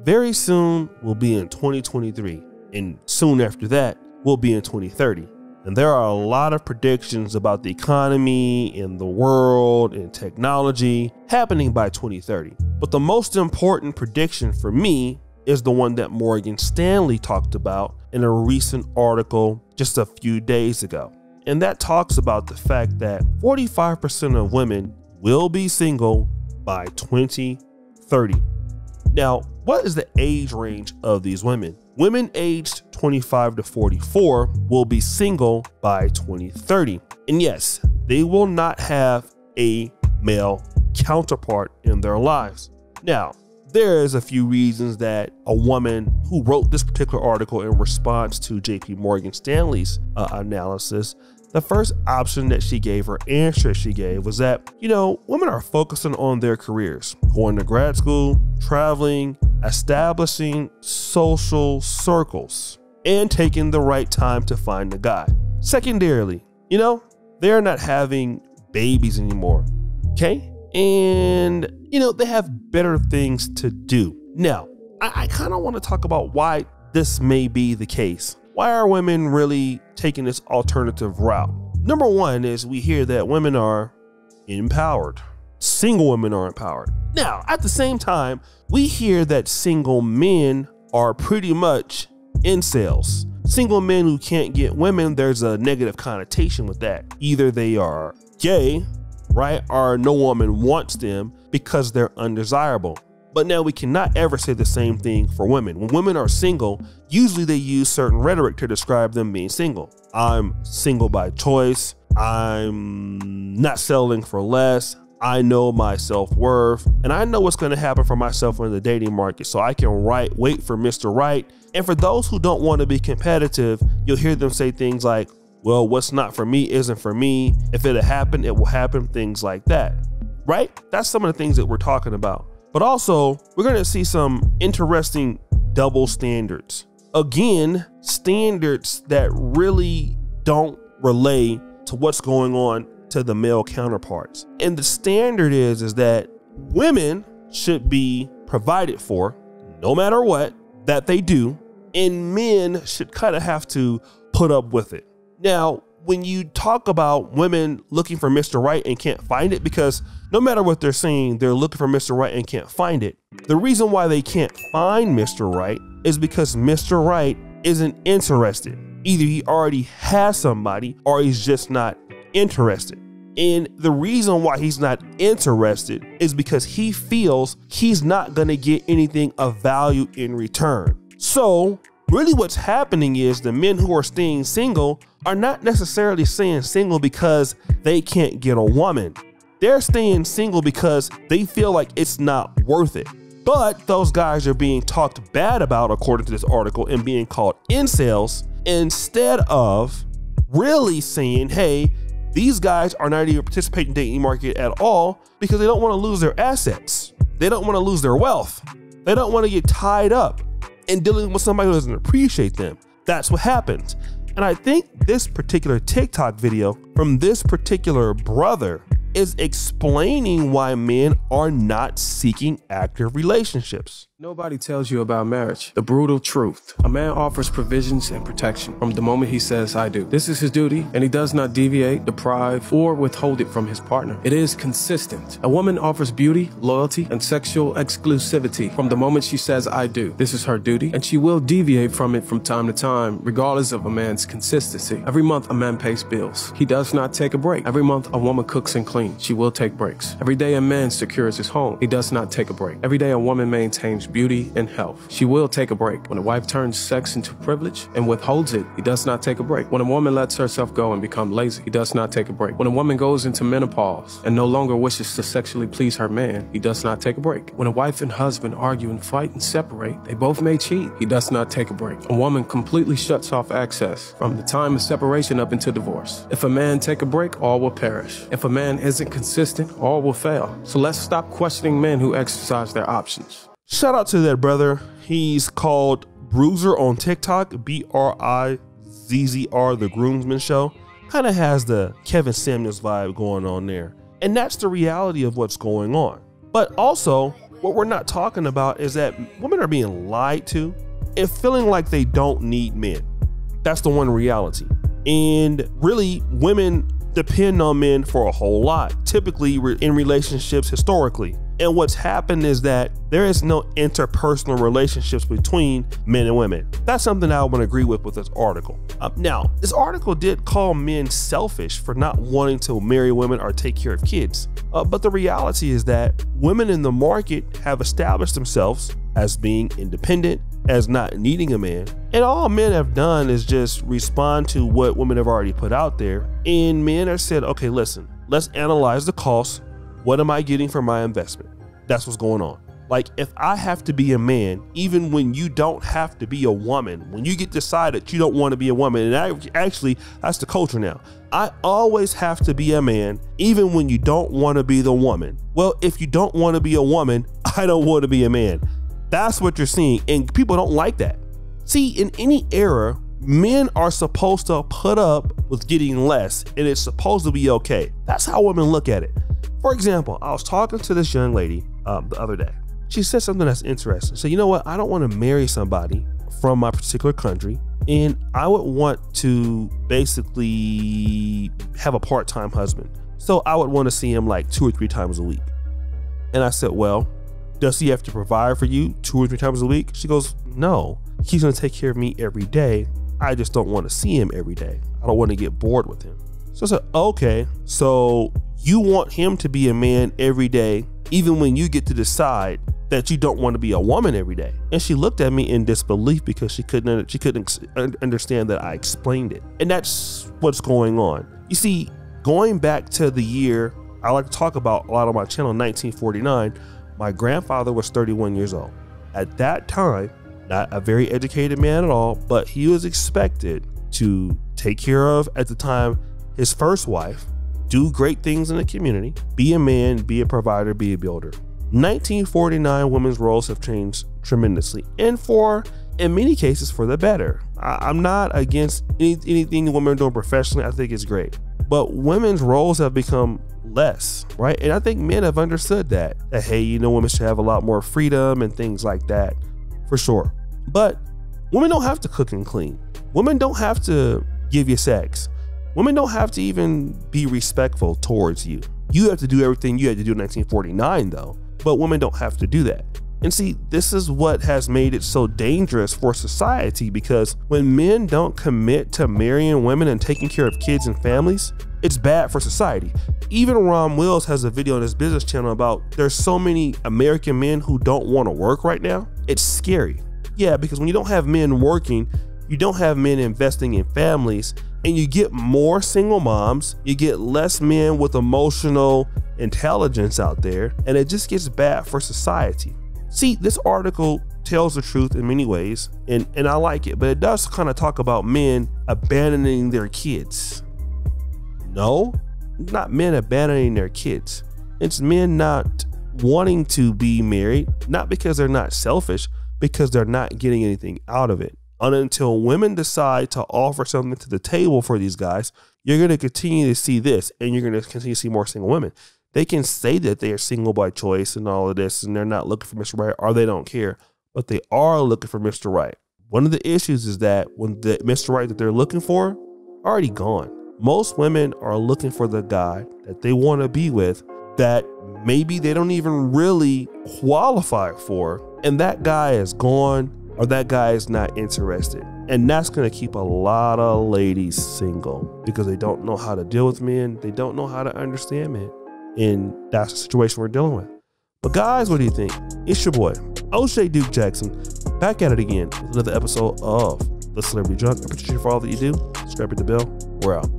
very soon we'll be in 2023, and soon after that we'll be in 2030. And there are a lot of predictions about the economy and the world and technology happening by 2030. But the most important prediction for me is the one that Morgan Stanley talked about in a recent article just a few days ago. And that talks about the fact that 45% of women will be single by 2030. Now, what is the age range of these women? Women aged 25 to 44 will be single by 2030. And yes, they will not have a male counterpart in their lives. Now, there's a few reasons that a woman who wrote this particular article in response to JP Morgan Stanley's analysis, the first option that she gave, or answer she gave, was that, women are focusing on their careers, going to grad school, traveling, establishing social circles, and taking the right time to find a guy. Secondarily, they're not having babies anymore, okay? And, they have better things to do. Now, I kind of want to talk about why this may be the case. Why are women really taking this alternative route? Number one is we hear that women are empowered. Single women are empowered. Now, at the same time, we hear that single men are pretty much incels. Single men who can't get women, there's a negative connotation with that. Either they are gay, right, or no woman wants them because they're undesirable. But now we cannot ever say the same thing for women. When women are single, usually they use certain rhetoric to describe them being single. I'm single by choice. I'm not settling for less. I know my self-worth, and I know what's going to happen for myself in the dating market, so I can wait for Mr. Right. And for those who don't want to be competitive, you'll hear them say things like, well, what's not for me isn't for me. If it'll happen, it will happen, things like that, right? That's some of the things that we're talking about. But also, we're going to see some interesting double standards. Again, standards that really don't relate to what's going on to the male counterparts. And the standard is that women should be provided for no matter what that they do, and men should kind of have to put up with it. Now, when you talk about women looking for Mr. Right and can't find it, because no matter what they're saying, they're looking for Mr. Right and can't find it. The reason why they can't find Mr. Right is because Mr. Right isn't interested. Either he already has somebody or he's just not interested. And the reason why he's not interested is because he feels he's not going to get anything of value in return. So really what's happening is the men who are staying single are not necessarily staying single because they can't get a woman. They're staying single because they feel like it's not worth it. But those guys are being talked bad about, according to this article, and being called incels, instead of really saying, hey, these guys are not even participating in the dating market at all because they don't want to lose their assets. They don't want to lose their wealth. They don't want to get tied up in dealing with somebody who doesn't appreciate them. That's what happens. And I think this particular TikTok video from this particular brother is explaining why men are not seeking active relationships. Nobody tells you about marriage. The brutal truth. A man offers provisions and protection from the moment he says, I do. This is his duty, and he does not deviate, deprive, or withhold it from his partner. It is consistent. A woman offers beauty, loyalty, and sexual exclusivity from the moment she says, I do. This is her duty, and she will deviate from it from time to time, regardless of a man's consistency. Every month, a man pays bills. He does not take a break. Every month, a woman cooks and cleans. She will take breaks. Every day, a man secures his home. He does not take a break. Every day, a woman maintains beauty and health. She will take a break. When a wife turns sex into privilege and withholds it, he does not take a break. When a woman lets herself go and become lazy, he does not take a break. When a woman goes into menopause and no longer wishes to sexually please her man, he does not take a break. When a wife and husband argue and fight and separate, they both may cheat. He does not take a break. A woman completely shuts off access from the time of separation up into divorce. If a man take a break, all will perish. If a man isn't consistent, all will fail. So let's stop questioning men who exercise their options. Shout out to that brother. He's called Bruiser on TikTok, BRIZZR, The Groomsman Show. Kind of has the Kevin Samuels vibe going on there. And that's the reality of what's going on. But also, what we're not talking about is that women are being lied to and feeling like they don't need men. That's the one reality. And really, women depend on men for a whole lot, typically in relationships historically. And what's happened is that there is no interpersonal relationships between men and women. That's something I would agree with this article. Now, this article did call men selfish for not wanting to marry women or take care of kids. But the reality is that women in the market have established themselves as being independent, as not needing a man. And all men have done is just respond to what women have already put out there. And men have said, okay, listen, let's analyze the cost. What am I getting for my investment? That's what's going on. Like, if I have to be a man, even when you don't have to be a woman, when you get decided you don't want to be a woman, and actually that's the culture now. I always have to be a man, even when you don't want to be the woman. Well, if you don't want to be a woman, I don't want to be a man. That's what you're seeing, and people don't like that. See, in any era, men are supposed to put up with getting less, and it's supposed to be okay. That's how women look at it. For example, I was talking to this young lady the other day. She said something that's interesting. So, you know what? I don't want to marry somebody from my particular country, and I would want to basically have a part-time husband. So I would want to see him like 2 or 3 times a week. And I said, well, does he have to provide for you 2 or 3 times a week? She goes, no, he's going to take care of me every day. I just don't want to see him every day. I don't want to get bored with him. So I said, okay, so you want him to be a man every day, even when you get to decide that you don't want to be a woman every day. And she looked at me in disbelief because she couldn't understand that I explained it. And that's what's going on. You see, going back to the year I like to talk about a lot on my channel, 1949, my grandfather was 31 years old. At that time, not a very educated man at all, but he was expected to take care of, at the time, his first wife, do great things in the community, be a man, be a provider, be a builder. 1949 women's roles have changed tremendously, and in many cases for the better. I'm not against anything women are doing professionally. I think it's great, but women's roles have become less, right? And I think men have understood that hey, you know, women should have a lot more freedom and things like that, for sure. But women don't have to cook and clean. Women don't have to give you sex. Women don't have to even be respectful towards you. You have to do everything you had to do in 1949 though, but women don't have to do that. And see, this is what has made it so dangerous for society, because when men don't commit to marrying women and taking care of kids and families, it's bad for society. Even Ron Wills has a video on his business channel about there's so many American men who don't want to work right now. It's scary. Yeah, because when you don't have men working, you don't have men investing in families, and you get more single moms, you get less men with emotional intelligence out there, and it just gets bad for society. See, this article tells the truth in many ways, and I like it, but it does kind of talk about men abandoning their kids. No, not men abandoning their kids. It's men not wanting to be married, not because they're not selfish, because they're not getting anything out of it. And until women decide to offer something to the table for these guys, you're going to continue to see this, and you're going to continue to see more single women. They can say that they are single by choice and all of this, and they're not looking for Mr. Right, or they don't care, but they are looking for Mr. Right. One of the issues is that when the Mr. Right that they're looking for already gone. Most women are looking for the guy that they want to be with that maybe they don't even really qualify for, and that guy is gone, or that guy is not interested. And that's going to keep a lot of ladies single because they don't know how to deal with men. They don't know how to understand men. And that's the situation we're dealing with. But guys, what do you think? It's your boy, O'Shea Duke Jackson, back at it again with another episode of The Celebrity Junk. I appreciate you for all that you do. Subscribe to the bell. We're out.